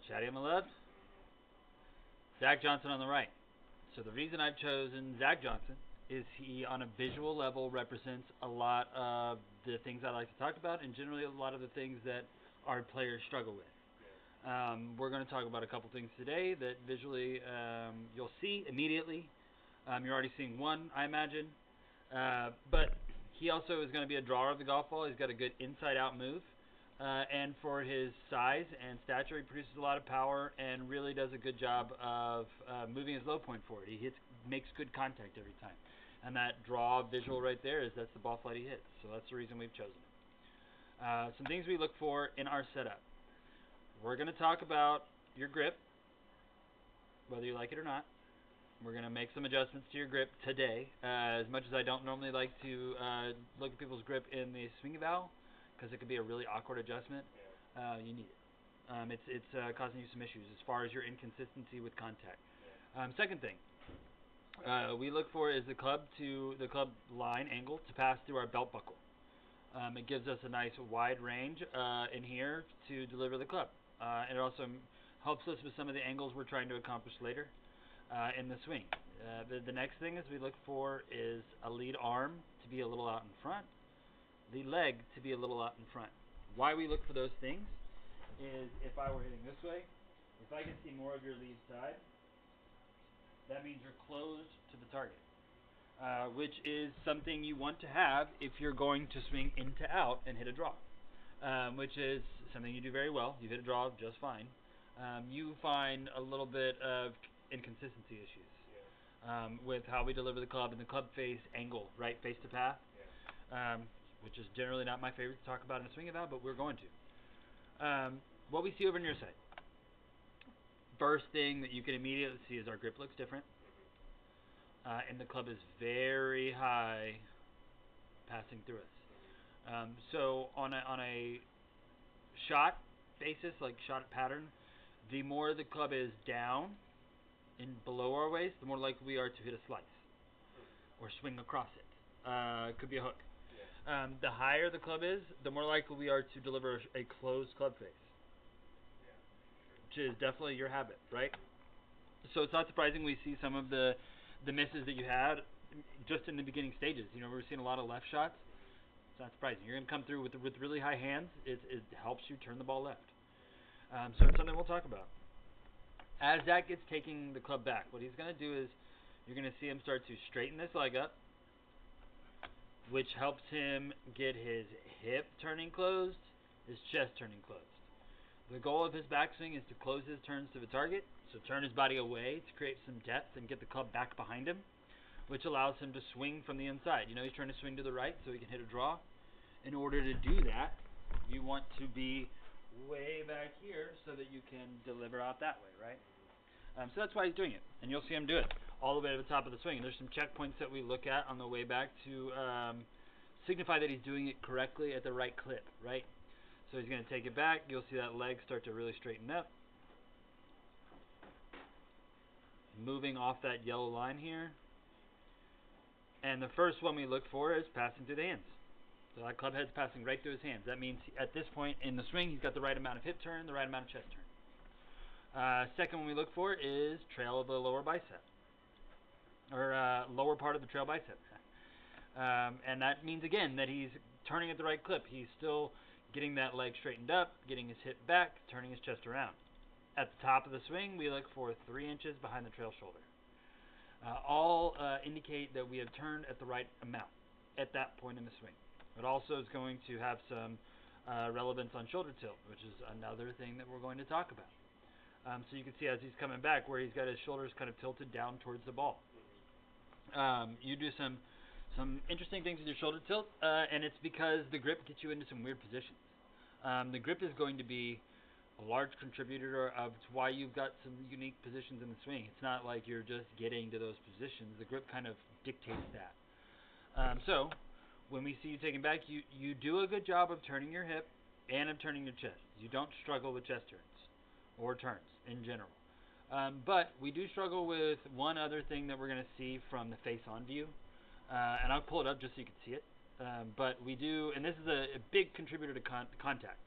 Shaadi on the left, Zach Johnson on the right. So the reason I've chosen Zach Johnson is he, on a visual level, represents a lot of the things I like to talk about, and generally a lot of the things that our players struggle with. We're going to talk about a couple things today that visually you'll see immediately. You're already seeing one, I imagine. But he also is going to be a drawer of the golf ball. He's got a good inside-out move. And for his size and stature, he produces a lot of power and really does a good job of moving his low point forward. He makes good contact every time. And that draw visual right there that's the ball flight he hits. So that's the reason we've chosen him. Some things we look for in our setup. We're going to talk about your grip, whether you like it or not. We're going to make some adjustments to your grip today. As much as I don't normally like to look at people's grip in the swing eval, because it could be a really awkward adjustment, you need it. It's causing you some issues as far as your inconsistency with contact. Second thing we look for is the club line angle to pass through our belt buckle. It gives us a nice wide range in here to deliver the club. And it also helps us with some of the angles we're trying to accomplish later in the swing. The next thing is we look for is a lead arm to be a little out in front, the leg to be a little out in front. Why we look for those things is if I were hitting this way, if I can see more of your lead side, that means you're closed to the target, which is something you want to have if you're going to swing into out and hit a draw, which is something you do very well. You hit a draw just fine. You find a little bit of inconsistency issues with how we deliver the club and the club face angle, right, face to path, which is generally not my favorite to talk about in a swing eval, but we're going to. What we see over on your side. First thing that you can immediately see is our grip looks different, and the club is very high passing through us. So on a shot basis, like shot pattern, the more the club is down and below our waist, the more likely we are to hit a slice or swing across it. It could be a hook. The higher the club is, the more likely we are to deliver a closed club face, which is definitely your habit, right? So it's not surprising we see some of the misses that you had just in the beginning stages. You know, we're seeing a lot of left shots. It's not surprising. You're going to come through with really high hands. It helps you turn the ball left. So it's something we'll talk about. As Zach gets taking the club back, what he's going to do is you're going to see him start to straighten this leg up, which helps him get his hip turning closed, his chest turning closed. The goal of his backswing is to close his turns to the target, so turn his body away to create some depth and get the club back behind him, which allows him to swing from the inside. You know, he's trying to swing to the right so he can hit a draw. In order to do that, you want to be way back here so that you can deliver out that way, right? So that's why he's doing it, and you'll see him do it all the way to the top of the swing. And there's some checkpoints that we look at on the way back to signify that he's doing it correctly at the right clip, right? So he's going to take it back. You'll see that leg start to really straighten up. Moving off that yellow line here. And the first one we look for is passing through the hands. So that club head's passing right through his hands. That means at this point in the swing, he's got the right amount of hip turn, the right amount of chest turn. Second one we look for is trail of the lower bicep, or lower part of the trail bicep. And that means, again, that he's turning at the right clip. He's still getting that leg straightened up, getting his hip back, turning his chest around. At the top of the swing, we look for 3 inches behind the trail shoulder. All indicate that we have turned at the right amount at that point in the swing. It also is going to have some relevance on shoulder tilt, which is another thing that we're going to talk about. So you can see as he's coming back where he's got his shoulders kind of tilted down towards the ball. You do some interesting things with your shoulder tilt, and it's because the grip gets you into some weird positions. The grip is going to be a large contributor of why you've got some unique positions in the swing. It's not like you're just getting to those positions. The grip kind of dictates that. So when we see you taking back, you do a good job of turning your hip and of turning your chest. You don't struggle with chest turns or turns in general. But we do struggle with one other thing that we're going to see from the face-on view. And I'll pull it up just so you can see it. But we do, and this is a big contributor to contact.